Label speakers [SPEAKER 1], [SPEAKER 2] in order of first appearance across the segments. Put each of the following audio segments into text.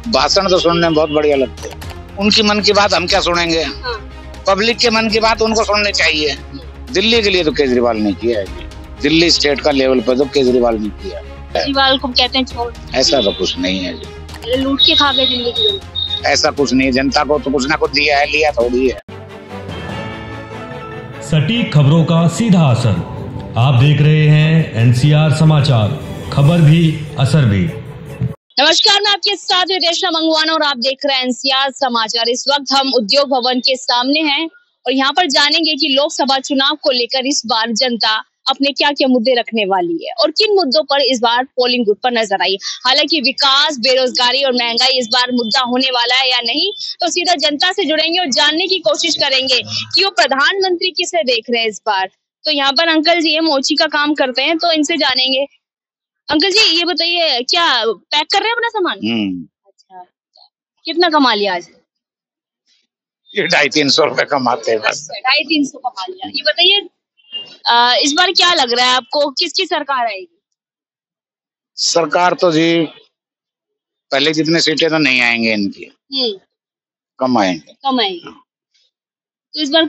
[SPEAKER 1] भाषण तो सुनने में बहुत बढ़िया लगते हैं। उनकी मन की बात हम क्या सुनेंगे?
[SPEAKER 2] हाँ।
[SPEAKER 1] पब्लिक के मन की बात उनको सुननी चाहिए। दिल्ली के लिए तो केजरीवाल ने किया है। दिल्ली स्टेट का लेवल पर तो केजरीवाल ने किया।
[SPEAKER 2] केजरीवाल को कहते हैं चोर।
[SPEAKER 1] ऐसा तो कुछ नहीं है जी।
[SPEAKER 2] लूट के खा गए दिल्ली की जनता।
[SPEAKER 1] ऐसा कुछ नहीं, जनता को तो कुछ ना कुछ दिया है, लिया थोड़ी है।
[SPEAKER 3] सटीक खबरों का सीधा असर। आप देख रहे हैं एनसीआर समाचार, खबर भी असर भी।
[SPEAKER 2] नमस्कार, मैं आपके साथ रेशमा मंगवाना और आप देख रहे हैं एनसीआर समाचार। इस वक्त हम उद्योग भवन के सामने हैं और यहाँ पर जानेंगे कि लोकसभा चुनाव को लेकर इस बार जनता अपने क्या क्या मुद्दे रखने वाली है और किन मुद्दों पर इस बार पोलिंग बूथ पर नजर आई। हालांकि विकास, बेरोजगारी और महंगाई इस बार मुद्दा होने वाला है या नहीं, तो सीधा जनता से जुड़ेंगे और जानने की कोशिश करेंगे कि वो प्रधानमंत्री किसे देख रहे हैं इस बार। तो यहाँ पर अंकल जी मोची का काम करते हैं, तो इनसे जानेंगे। अंकल जी ये बताइए, क्या पैक कर रहे हैं अपना सामान? अच्छा, कितना कमा लिया आज?
[SPEAKER 1] ये 250-300 रुपए कमाते हैं बस।
[SPEAKER 2] 250-300 कमा लिया। ये बताइए इस बार क्या लग रहा है आपको, किसकी सरकार आएगी?
[SPEAKER 1] सरकार तो जी पहले जितने सीटें तो नहीं आएंगे इनकी, कम आएंगे।
[SPEAKER 2] कम आएगी। तो इस बार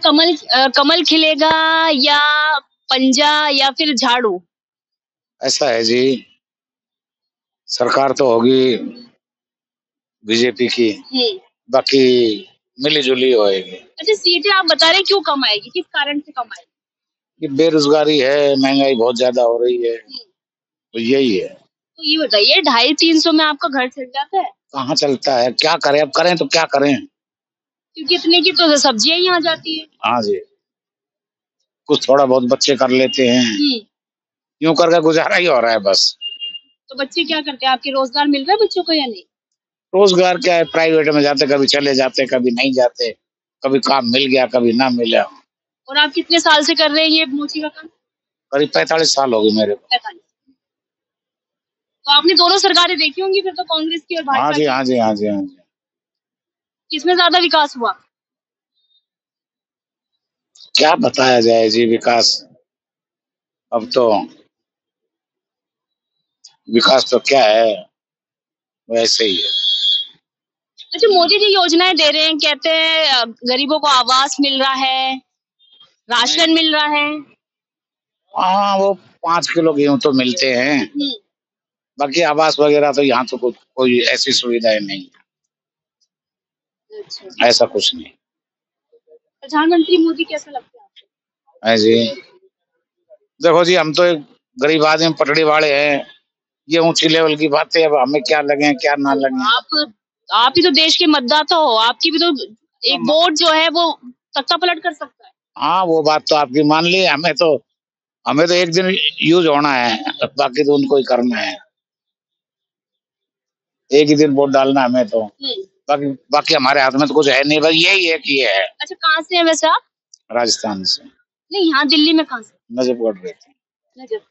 [SPEAKER 2] कमल खिलेगा या पंजा या फिर झाड़ू?
[SPEAKER 1] ऐसा है जी, सरकार तो होगी बीजेपी की, बाकी मिली जुली होएगी।
[SPEAKER 2] अच्छा, सीटें आप बता रहे क्यों कम आएगी, किस कारण से कम आएगी?
[SPEAKER 1] ये बेरोजगारी है, महंगाई बहुत ज्यादा हो रही है, तो यही है।
[SPEAKER 2] तो ये बताइए 250-300 में आपका घर चल जाता है?
[SPEAKER 1] कहाँ चलता है, क्या करें, अब करें तो क्या करें,
[SPEAKER 2] क्योंकि इतने की तो सब्जियां ही आ जाती है।
[SPEAKER 1] हाँ जी, कुछ थोड़ा बहुत बच्चे कर लेते हैं, यूं करके गुजारा ही हो रहा है बस।
[SPEAKER 2] तो बच्चे क्या करते हैं, आपके रोजगार मिल रहा है बच्चों को या नहीं?
[SPEAKER 1] रोजगार क्या है, प्राइवेट में जाते, कभी चले जाते, कभी नहीं जाते, कभी काम मिल गया, कभी ना मिला।
[SPEAKER 2] और आप कितने साल से कर रहे हैं ये मोची का काम?
[SPEAKER 1] करीब 45 साल हो गए मेरे को।
[SPEAKER 2] 45। तो आपने दोनों सरकारें देखी होंगी फिर तो, कांग्रेस की और भाजपा
[SPEAKER 1] हाँ
[SPEAKER 2] की।
[SPEAKER 1] जी, हाँ जी, हाँ जी, हाँ जी।
[SPEAKER 2] किसमें ज्यादा विकास हुआ?
[SPEAKER 1] क्या बताया जाए जी, विकास अब तो विकास तो क्या है, वैसे ही है।
[SPEAKER 2] अच्छा, मोदी जी योजनाएं दे रहे हैं, कहते हैं गरीबों को आवास मिल रहा है, राशन मिल रहा है।
[SPEAKER 1] हाँ, वो 5 किलो गेहूं तो मिलते हैं, बाकी आवास वगैरह तो यहाँ तो कोई ऐसी सुविधाएं नहीं।
[SPEAKER 2] अच्छा।
[SPEAKER 1] ऐसा कुछ नहीं।
[SPEAKER 2] प्रधानमंत्री मोदी कैसा लगता है आपको?
[SPEAKER 1] है जी, देखो जी, हम तो एक गरीब आदमी, पटड़ी वाले हैं, ये ऊंची लेवल की बातें अब हमें क्या लगे क्या ना लगे।
[SPEAKER 2] आप ही तो देश के मतदाता हो, आपकी भी तो एक वोट जो है वो तख्ता पलट कर सकता है।
[SPEAKER 1] हाँ, वो बात तो आपकी मान ली, हमें तो एक दिन यूज होना है, बाकी तो उनको ही करना है, एक ही दिन वोट डालना हमें तो। बाकी हमारे हाथ में तो कुछ है नहीं, बस यही है कि ये है।
[SPEAKER 2] अच्छा, कहाँ से है वैसे आप?
[SPEAKER 1] राजस्थान से।
[SPEAKER 2] नहीं, यहाँ दिल्ली में कहाँ से?
[SPEAKER 1] नजफगढ़ रहते हैं।
[SPEAKER 2] नजफ।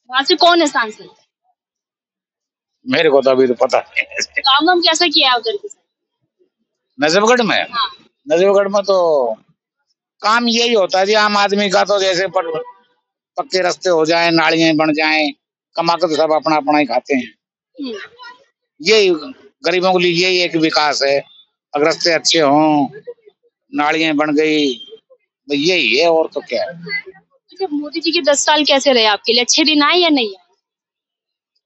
[SPEAKER 2] वहाँ से कौन है सांसद?
[SPEAKER 1] मेरे को तो अभी तो पता नहीं।
[SPEAKER 2] काम हम कैसा किया है उधर के साथ?
[SPEAKER 1] नजफगढ़ में?
[SPEAKER 2] हाँ।
[SPEAKER 1] नजफगढ़ में तो काम यही होता है जी, आम आदमी का तो जैसे पक्के रास्ते हो जाए, नालियां बन जाएं, कमा कर तो सब अपना अपना ही खाते हैं। यही गरीबों के लिए यही एक विकास है, अगर रास्ते अच्छे हों, नालियां बन गई, तो यही है, और तो क्या है।
[SPEAKER 2] अच्छा, मोदी जी के 10 साल कैसे रहे आपके लिए, अच्छे दिन आए या नहीं आए?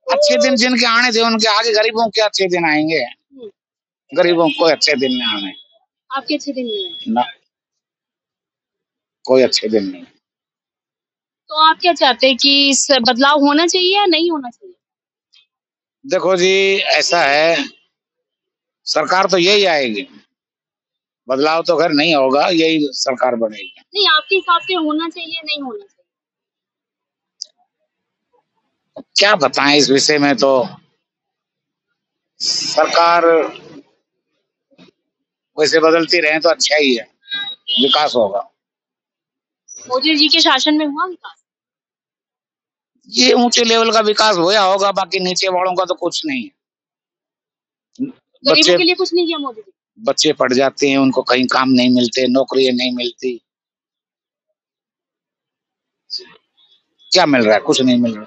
[SPEAKER 1] अच्छे दिन जिनके आने थे उनके आगे, गरीबों के अच्छे दिन आएंगे, गरीबों को अच्छे दिन नहीं आने।
[SPEAKER 2] आपके अच्छे दिन नहीं आए
[SPEAKER 1] ना, कोई अच्छे दिन नहीं।
[SPEAKER 2] तो आप क्या चाहते हैं कि बदलाव होना चाहिए या नहीं होना चाहिए?
[SPEAKER 1] देखो जी, ऐसा है, सरकार तो यही आएगी, बदलाव तो खैर नहीं होगा, यही सरकार बनेगी।
[SPEAKER 2] नहीं, आपके हिसाब से होना चाहिए नहीं होना चाहिए?
[SPEAKER 1] क्या बताएं इस विषय में, तो सरकार वैसे बदलती रहे तो अच्छा ही है, विकास होगा।
[SPEAKER 2] मोदी जी के शासन में हुआ विकास?
[SPEAKER 1] ये ऊंचे लेवल का विकास होया होगा, बाकी नीचे वालों का तो कुछ नहीं है।
[SPEAKER 2] गरीबों के लिए कुछ नहीं किया मोदी जी?
[SPEAKER 1] बच्चे पढ़ जाते हैं, उनको कहीं काम नहीं मिलते, नौकरियां नहीं मिलती, क्या मिल रहा है? कुछ नहीं मिल रहा।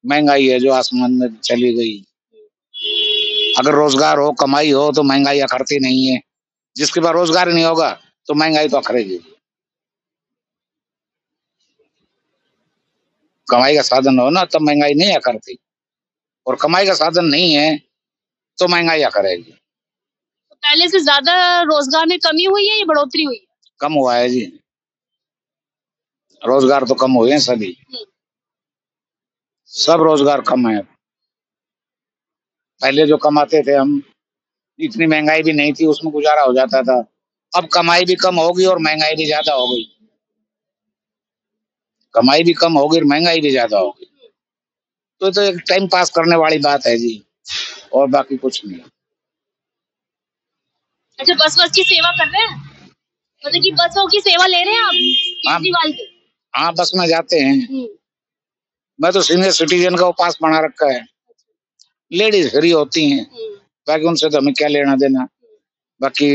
[SPEAKER 1] महंगाई है जो आसमान में चली गई, अगर रोजगार हो, कमाई हो तो महंगाई अखरती नहीं है। जिसके पास रोजगार नहीं होगा तो महंगाई तो अखरेगी। कमाई का साधन हो ना तब महंगाई नहीं अखरती, और कमाई का साधन नहीं है तो महंगाई अखरेगी।
[SPEAKER 2] तो पहले से ज्यादा रोजगार में कमी हुई है या बढ़ोतरी हुई है?
[SPEAKER 1] कम हुआ है जी, रोजगार तो कम हुए हैं सभी, सब रोजगार कम है। पहले जो कमाते थे हम, इतनी महंगाई भी नहीं थी, उसमें गुजारा हो जाता था। अब कमाई भी कम होगी और महंगाई भी ज्यादा हो गई। कमाई भी कम होगी और महंगाई भी ज्यादा होगी, तो एक टाइम पास करने वाली बात है जी, और बाकी कुछ नहीं।
[SPEAKER 2] अच्छा, बस की सेवा कर रहे हैं, मतलब कि बसों की सेवा ले रहे हैं आप केजरीवाल की?
[SPEAKER 1] हाँ, बस में जाते हैं। मैं तो सीनियर सिटीजन का वो पास बना रखा है, लेडीज फ्री होती हैं, बाकी उनसे तो हमें क्या लेना देना। बाकी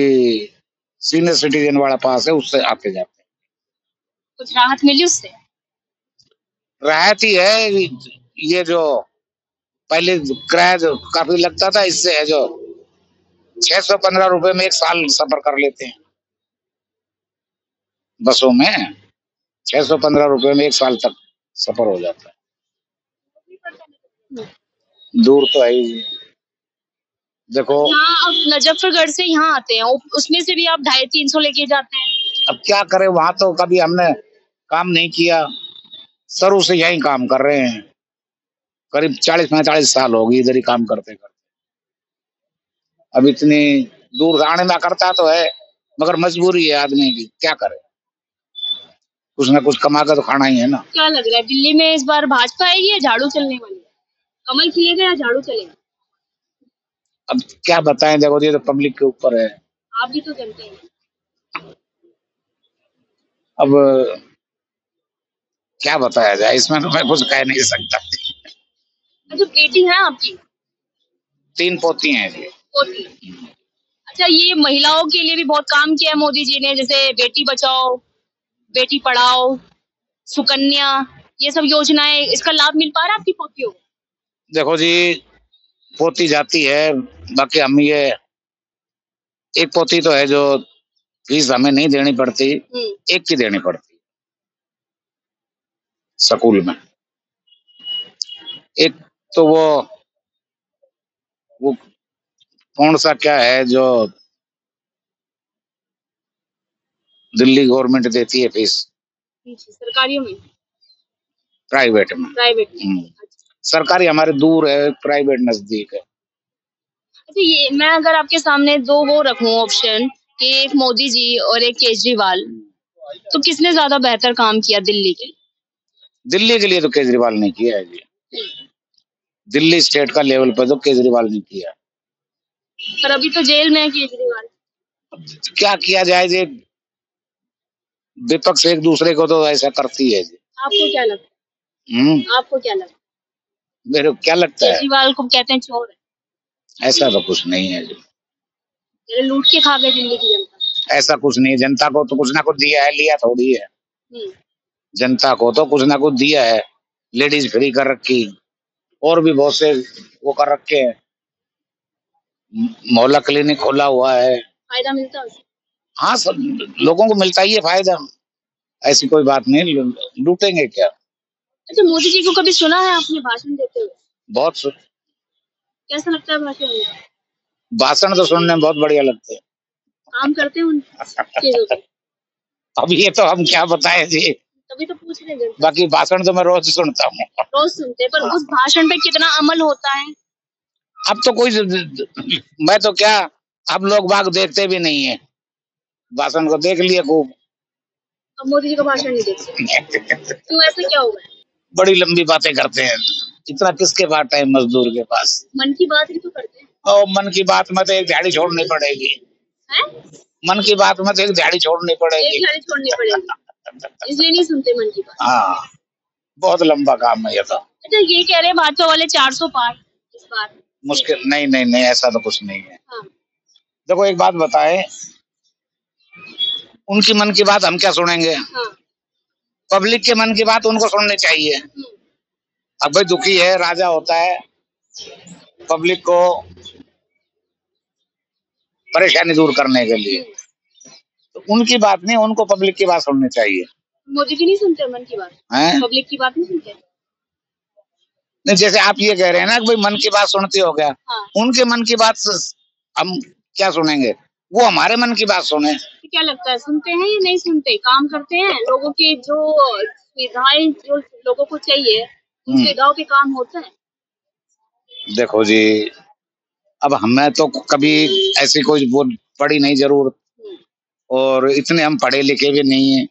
[SPEAKER 1] सीनियर सिटीजन वाला पास है, उससे आते जाते हैं।
[SPEAKER 2] कुछ राहत मिली उससे?
[SPEAKER 1] राहत ही है ये, जो पहले किराया जो काफी लगता था, इससे है जो 615 रुपए में एक साल सफर कर लेते हैं बसों में। 615 रुपए में एक साल तक सफर हो जाता है। दूर तो है ही। देखो
[SPEAKER 2] यहाँ आप मुजफ्फरगढ़ से यहाँ आते हैं, उसमें से भी आप 250-300 लेके जाते हैं।
[SPEAKER 1] अब क्या करें, वहां तो कभी हमने काम नहीं किया, शुरू से यही काम कर रहे हैं। करीब 40-45 साल हो गई इधर ही काम करते करते। अब इतनी दूर आने में करता तो है, मगर मजबूरी है आदमी की, क्या करे, कुछ ना कुछ कमा कर तो खाना ही है ना।
[SPEAKER 2] क्या लग रहा है दिल्ली में इस बार भाजपा आएगी या झाड़ू चलने वाली है? कमल खिलेगा या झाड़ू चलेगा?
[SPEAKER 1] अब क्या बताएं, देखो ये तो पब्लिक के ऊपर है।
[SPEAKER 2] आप भी तो जनता हैं।
[SPEAKER 1] अब क्या बताया जाए, इसमें तो मैं कुछ कह नहीं सकता।
[SPEAKER 2] अच्छा, बेटी है आपकी?
[SPEAKER 1] 3 पोती हैं जी।
[SPEAKER 2] पोती। अच्छा, ये महिलाओं के लिए भी बहुत काम किया है मोदी जी ने, जैसे बेटी बचाओ, बेटी पढ़ाओ, सुकन्या, ये सब योजनाएं, इसका लाभ मिल पा रहा है आपकी पोतियों को?
[SPEAKER 1] देखो जी, पोती जाती है, बाकी हम ये एक पोती तो है जो फीस हमें नहीं देनी पड़ती, एक की देनी पड़ती स्कूल में। एक तो वो कौन सा क्या है जो दिल्ली गवर्नमेंट देती है फीस,
[SPEAKER 2] सरकारियों में?
[SPEAKER 1] प्राइवेट में। सरकारी हमारे दूर है, प्राइवेट नजदीक है।
[SPEAKER 2] अच्छा, ये मैं अगर आपके सामने दो वो रखूं ऑप्शन कि एक मोदी जी और एक केजरीवाल, तो किसने ज्यादा बेहतर काम किया दिल्ली के लिए?
[SPEAKER 1] दिल्ली के लिए तो केजरीवाल ने किया है जी, दिल्ली स्टेट का लेवल पर तो केजरीवाल ने किया।
[SPEAKER 2] पर अभी तो जेल में है केजरीवाल।
[SPEAKER 1] क्या किया जाए जी, विपक्ष एक दूसरे को तो ऐसा करती है जी।
[SPEAKER 2] आपको क्या लगता है? आपको क्या लगता है?
[SPEAKER 1] मेरे को क्या लगता है,
[SPEAKER 2] केजरीवाल को कहते हैं चोर है।
[SPEAKER 1] ऐसा तो कुछ नहीं है जी,
[SPEAKER 2] लूट के खा गए दिल्ली की जनता।
[SPEAKER 1] ऐसा कुछ नहीं है। जनता को तो कुछ ना कुछ दिया है, लिया थोड़ी है। जनता को तो कुछ ना कुछ दिया है, लेडीज फ्री कर रखी, और भी बहुत से वो कर रखे हैं, मोहल्ला क्लिनिक खोला हुआ है।
[SPEAKER 2] फायदा मिलता है?
[SPEAKER 1] हाँ, सब लोगों को मिलता ही है फायदा, ऐसी कोई बात नहीं, लूटेंगे क्या।
[SPEAKER 2] अच्छा, मोदी जी को कभी सुना है आपने भाषण देते हुए?
[SPEAKER 1] बहुत
[SPEAKER 2] कैसा लगता है भाषण?
[SPEAKER 1] भाषण तो सुनने में बहुत बढ़िया लगते हैं।
[SPEAKER 2] काम करते हैं उन चीजों पे?
[SPEAKER 1] अब ये तो हम क्या बताएं जी,
[SPEAKER 2] तभी तो पूछ रहे हैं।
[SPEAKER 1] बाकी भाषण तो मैं रोज सुनता हूँ।
[SPEAKER 2] रोज सुनते हैं, पर उस भाषण पे कितना अमल होता है?
[SPEAKER 1] अब तो कोई, मैं तो क्या, अब लोग बाग देखते भी नहीं है, भाषण को देख लिए खूब।
[SPEAKER 2] अब मोदी जी का भाषण नहीं देखते? क्यों, ऐसा क्या होगा?
[SPEAKER 1] बड़ी लंबी बातें करते हैं, इतना किसके पास टाइम, मजदूर के पास।
[SPEAKER 2] मन की बात ही तो करते हैं।
[SPEAKER 1] और मन की बात में तो एक दिहाड़ी छोड़नी पड़ेगी
[SPEAKER 2] है?
[SPEAKER 1] मन की बात में तो एक दिहाड़ी छोड़नी पड़ेगी,
[SPEAKER 2] एक दिहाड़ी छोड़नी पड़ेगी, इसलिए नहीं सुनते मन की बात।
[SPEAKER 1] हाँ, बहुत लंबा काम है ये तो।
[SPEAKER 2] अच्छा, ये कह रहे हैं भाजपा वाले 400 पार इस बार।
[SPEAKER 1] मुश्किल नहीं, नहीं नहीं, ऐसा तो कुछ नहीं है। हाँ। देखो एक बात बताए, उनकी मन की बात हम क्या सुनेंगे। हाँ। पब्लिक के मन की बात उनको सुननी चाहिए। अब भाई दुखी है, राजा होता है, पब्लिक को परेशानी दूर करने के लिए। तो उनकी बात नहीं, उनको पब्लिक की बात सुननी चाहिए।
[SPEAKER 2] मोदी जी नहीं सुनते मन की बात,
[SPEAKER 1] हैं?
[SPEAKER 2] पब्लिक की बात नहीं सुनते।
[SPEAKER 1] नहीं, जैसे आप ये कह रहे हैं ना कि भाई मन की बात सुनते हो गया,
[SPEAKER 2] हाँ।
[SPEAKER 1] उनके मन की बात हम क्या सुनेंगे, वो हमारे मन की बात सुने।
[SPEAKER 2] क्या लगता है सुनते हैं या नहीं सुनते, काम करते हैं, लोगों की जो सुविधाएं जो लोगों को चाहिए उन सुविधाओं पे काम होता है?
[SPEAKER 1] देखो जी, अब हमें तो कभी ऐसी कोई वो पड़ी नहीं जरूरत, और इतने हम पढ़े लिखे भी नहीं है।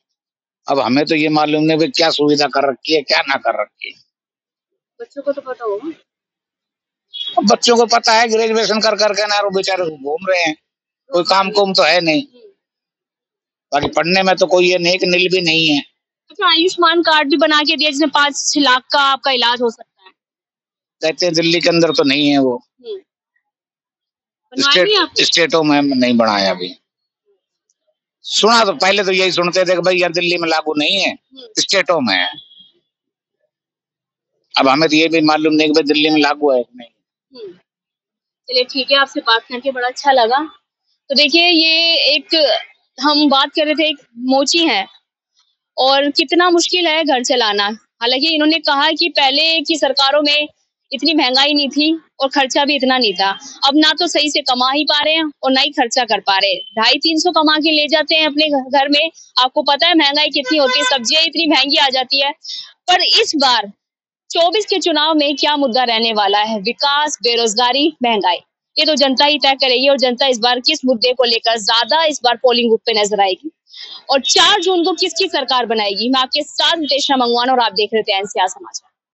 [SPEAKER 1] अब हमें तो ये मालूम नहीं क्या सुविधा कर रखी है, क्या ना कर रखी है।
[SPEAKER 2] बच्चों को तो पता होगा।
[SPEAKER 1] अब बच्चों को पता है, ग्रेजुएशन कर करके ना वो बेचारे घूम रहे हैं, कोई काम कुम तो है नहीं। बाकी पढ़ने में तो कोई ये नेक नील भी नहीं है।
[SPEAKER 2] अच्छा, आयुष्मान कार्ड भी बना के दिया जिसमें 5 लाख का आपका इलाज हो सकता है।
[SPEAKER 1] कहते हैं दिल्ली के अंदर तो नहीं है वो, स्टेटों में नहीं बनाया अभी। सुना तो पहले तो यही सुनते थे कि भाई यार दिल्ली में लागू नहीं है, स्टेटों में है। अब हमें तो ये भी मालूम नहीं कि भाई दिल्ली में लागू है कि नहीं।
[SPEAKER 2] चलिए ठीक है, आपसे बात करके बड़ा अच्छा लगा। तो देखिए, ये एक हम बात कर रहे थे, एक मोची है और कितना मुश्किल है घर चलाना। हालांकि इन्होंने कहा कि पहले की सरकारों में इतनी महंगाई नहीं थी और खर्चा भी इतना नहीं था। अब ना तो सही से कमा ही पा रहे हैं और ना ही खर्चा कर पा रहे हैं। 250-300 कमा के ले जाते हैं अपने घर में। आपको पता है महंगाई कितनी होती है, सब्जियां इतनी महंगी आ जाती है। पर इस बार 24 के चुनाव में क्या मुद्दा रहने वाला है, विकास, बेरोजगारी, महंगाई, ये तो जनता ही तय करेगी। और जनता इस बार किस मुद्दे को लेकर ज्यादा इस बार पोलिंग बूथ पे नजर आएगी और 4 जून को किसकी सरकार बनाएगी। मैं आपके साथ देशना मंगवाना और आप देख रहे थे एनसीआर समाचार।